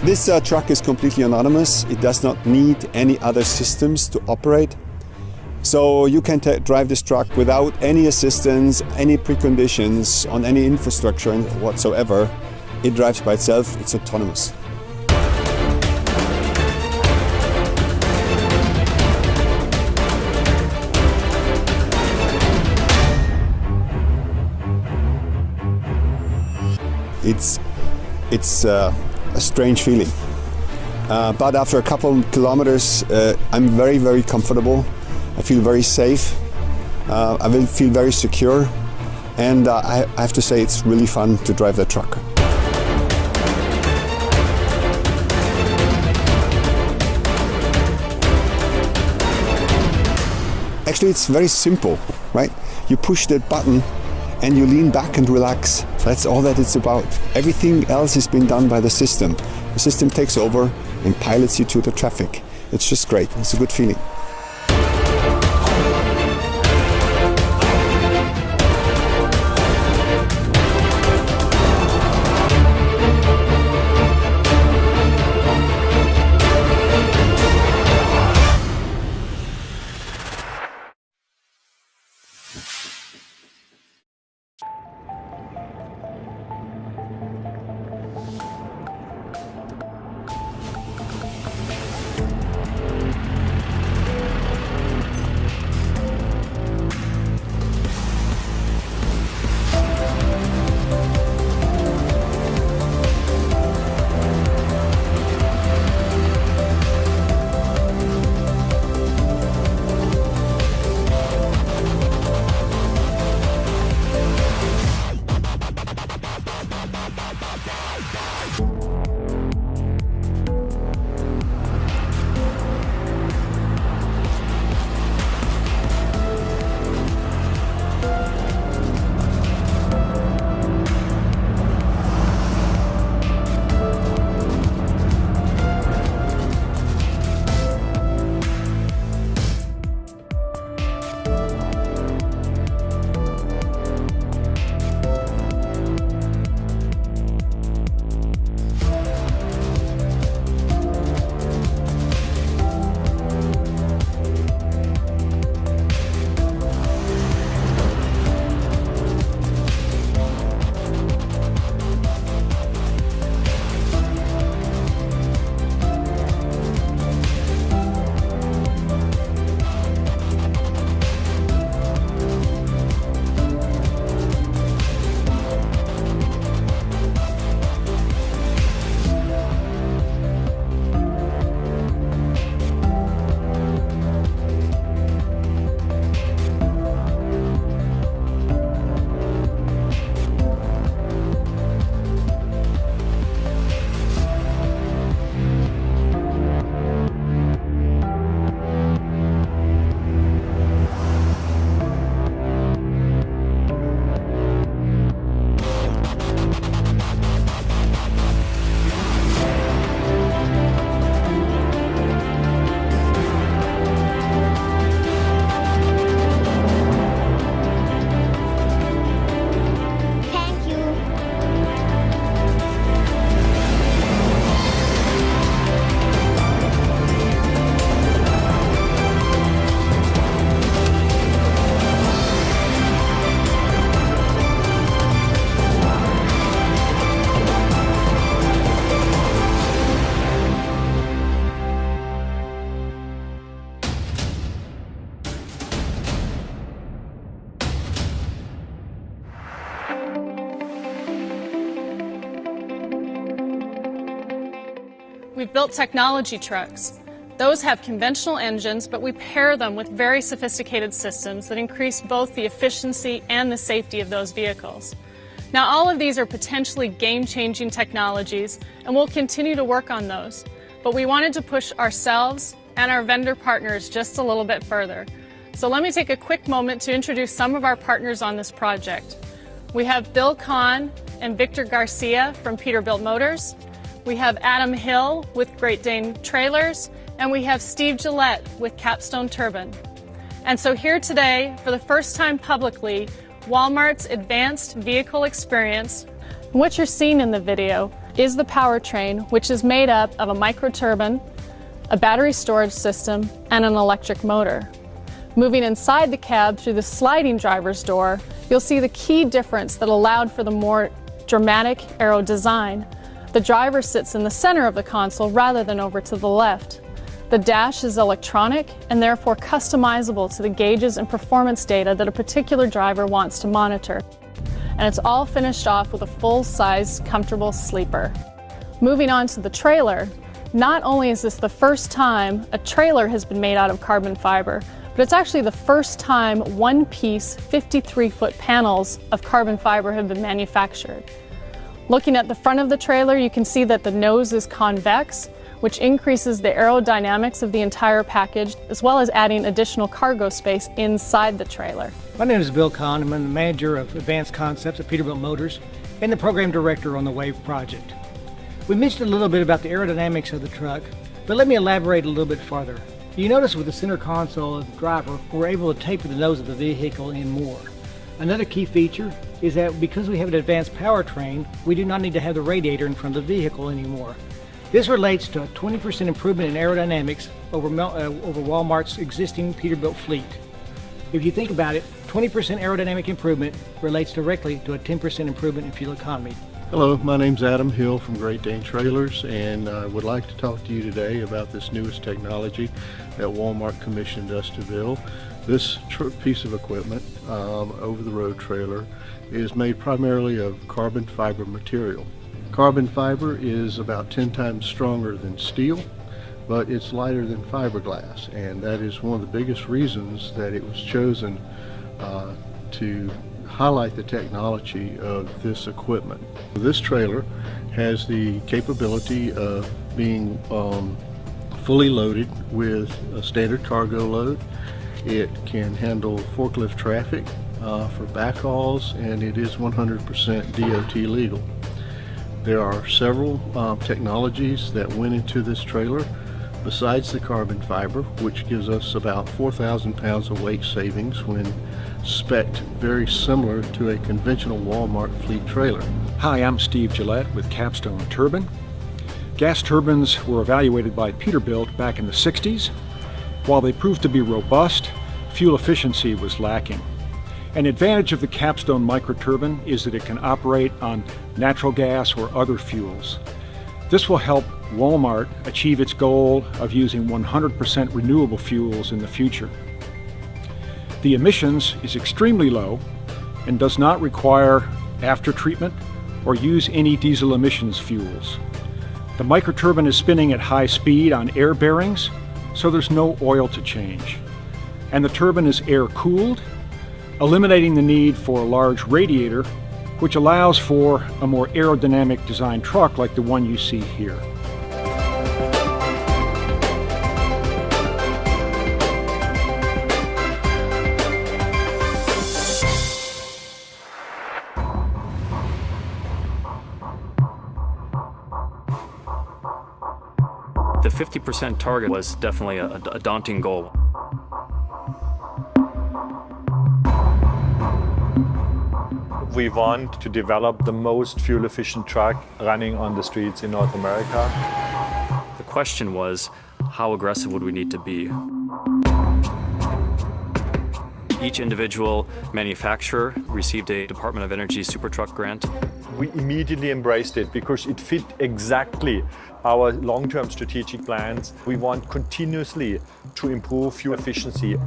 This truck is completely autonomous. It does not need any other systems to operate. So you can drive this truck without any assistance, any preconditions on any infrastructure whatsoever. It drives by itself. It's autonomous. It's a strange feeling. But after a couple of kilometers, I'm very, very comfortable. I feel very safe. I will feel very secure. And I have to say it's really fun to drive that truck. Actually, it's very simple, right? You push that button and you lean back and relax. That's all that it's about. Everything else has been done by the system. The system takes over and pilots you to the traffic. It's just great. It's a good feeling. We've built technology trucks. Those have conventional engines, but we pair them with very sophisticated systems that increase both the efficiency and the safety of those vehicles. Now, all of these are potentially game-changing technologies, and we'll continue to work on those. But we wanted to push ourselves and our vendor partners just a little bit further. So let me take a quick moment to introduce some of our partners on this project. We have Bill Kahn and Victor Garcia from Peterbilt Motors. We have Adam Hill with Great Dane Trailers, and we have Steve Gillette with Capstone Turbine. And so here today, for the first time publicly, Walmart's Advanced Vehicle Experience. What you're seeing in the video is the powertrain, which is made up of a microturbine, a battery storage system, and an electric motor. Moving inside the cab through the sliding driver's door, you'll see the key difference that allowed for the more dramatic aero design. The driver sits in the center of the console rather than over to the left. The dash is electronic and therefore customizable to the gauges and performance data that a particular driver wants to monitor. And it's all finished off with a full-size, comfortable sleeper. Moving on to the trailer, not only is this the first time a trailer has been made out of carbon fiber, but it's actually the first time one-piece 53-foot panels of carbon fiber have been manufactured. Looking at the front of the trailer, you can see that the nose is convex, which increases the aerodynamics of the entire package, as well as adding additional cargo space inside the trailer. My name is Bill Kahn. I'm the manager of Advanced Concepts at Peterbilt Motors and the program director on the WAVE project. We mentioned a little bit about the aerodynamics of the truck, but let me elaborate a little bit farther. You notice with the center console of the driver, we're able to taper the nose of the vehicle in more. Another key feature is that because we have an advanced powertrain, we do not need to have the radiator in front of the vehicle anymore. This relates to a 20% improvement in aerodynamics over Walmart's existing Peterbilt fleet. If you think about it, 20% aerodynamic improvement relates directly to a 10% improvement in fuel economy. Hello, my name's Adam Hill from Great Dane Trailers, and I would like to talk to you today about this newest technology that Walmart commissioned us to build. This piece of equipment, over-the-road trailer, is made primarily of carbon fiber material. Carbon fiber is about 10 times stronger than steel, but it's lighter than fiberglass, and that is one of the biggest reasons that it was chosen to highlight the technology of this equipment. This trailer has the capability of being fully loaded with a standard cargo load. It can handle forklift traffic for backhauls, and it is 100% DOT legal. There are several technologies that went into this trailer besides the carbon fiber, which gives us about 4,000 pounds of weight savings when spec'd very similar to a conventional Walmart fleet trailer. Hi, I'm Steve Gillette with Capstone Turbine. Gas turbines were evaluated by Peterbilt back in the 60s. While they proved to be robust, fuel efficiency was lacking. An advantage of the Capstone microturbine is that it can operate on natural gas or other fuels. This will help Walmart achieve its goal of using 100% renewable fuels in the future. The emissions is extremely low and does not require after-treatment or use any diesel emissions fuels. The microturbine is spinning at high speed on air bearings, so there's no oil to change. And the turbine is air-cooled, eliminating the need for a large radiator, which allows for a more aerodynamic design truck like the one you see here. The 50% target was definitely a daunting goal. We want to develop the most fuel-efficient truck running on the streets in North America. The question was, how aggressive would we need to be? Each individual manufacturer received a Department of Energy SuperTruck grant. We immediately embraced it because it fit exactly our long-term strategic plans. We want continuously to improve fuel efficiency.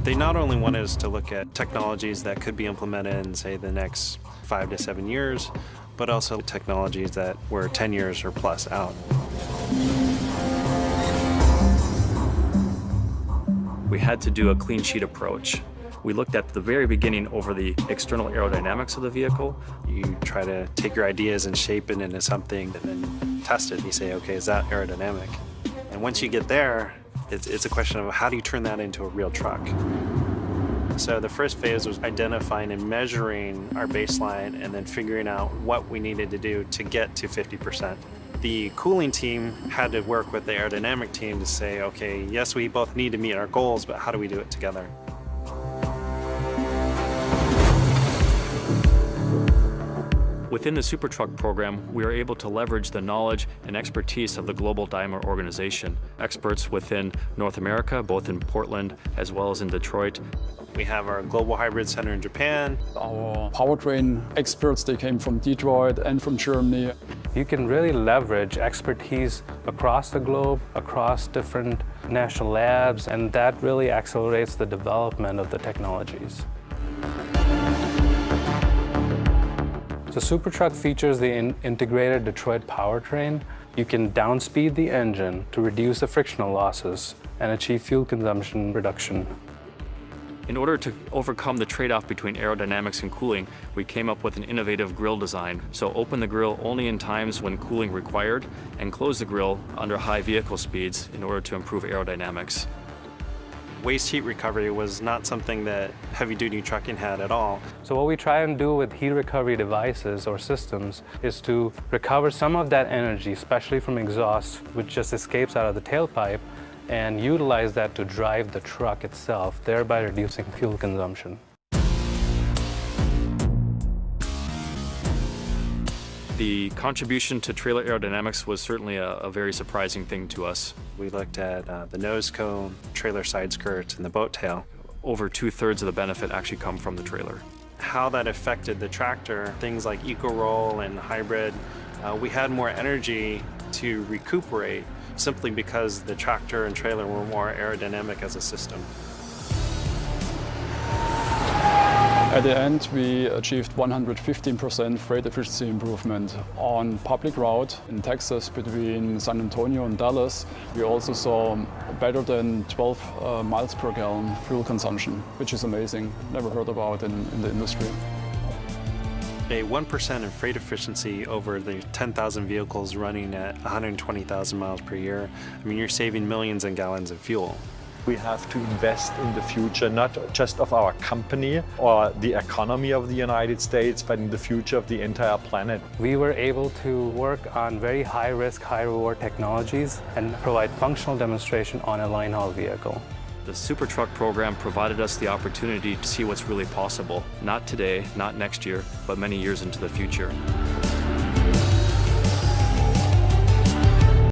They not only wanted us to look at technologies that could be implemented in, say, the next 5 to 7 years, but also technologies that were 10 years or plus out. We had to do a clean sheet approach. We looked at the very beginning over the external aerodynamics of the vehicle. You try to take your ideas and shape it into something and then test it. And you say, okay, is that aerodynamic? And once you get there, it's a question of how do you turn that into a real truck? So the first phase was identifying and measuring our baseline and then figuring out what we needed to do to get to 50%. The cooling team had to work with the aerodynamic team to say, okay, yes, we both need to meet our goals, but how do we do it together? Within the SuperTruck program, we are able to leverage the knowledge and expertise of the Global Daimler organization, experts within North America, both in Portland as well as in Detroit. We have our Global Hybrid Center in Japan. Our powertrain experts, they came from Detroit and from Germany. You can really leverage expertise across the globe, across different national labs, and that really accelerates the development of the technologies. The SuperTruck features the integrated Detroit powertrain. You can downspeed the engine to reduce the frictional losses and achieve fuel consumption reduction. In order to overcome the trade-off between aerodynamics and cooling, we came up with an innovative grille design. So open the grille only in times when cooling required and close the grille under high vehicle speeds in order to improve aerodynamics. Waste heat recovery was not something that heavy-duty trucking had at all. So what we try and do with heat recovery devices or systems is to recover some of that energy, especially from exhaust, which just escapes out of the tailpipe, and utilize that to drive the truck itself, thereby reducing fuel consumption. The contribution to trailer aerodynamics was certainly a very surprising thing to us. We looked at the nose cone, trailer side skirts, and the boat tail. Over 2/3 of the benefit actually come from the trailer. How that affected the tractor, things like eco-roll and hybrid, we had more energy to recuperate simply because the tractor and trailer were more aerodynamic as a system. At the end, we achieved 115% freight efficiency improvement on public route in Texas between San Antonio and Dallas. We also saw better than 12 miles per gallon fuel consumption, which is amazing. Never heard about in the industry. A 1% in freight efficiency over the 10,000 vehicles running at 120,000 miles per year, I mean, you're saving millions in gallons of fuel. We have to invest in the future, not just of our company or the economy of the United States, but in the future of the entire planet. We were able to work on very high-risk, high-reward technologies and provide functional demonstration on a line haul vehicle. The SuperTruck program provided us the opportunity to see what's really possible, not today, not next year, but many years into the future.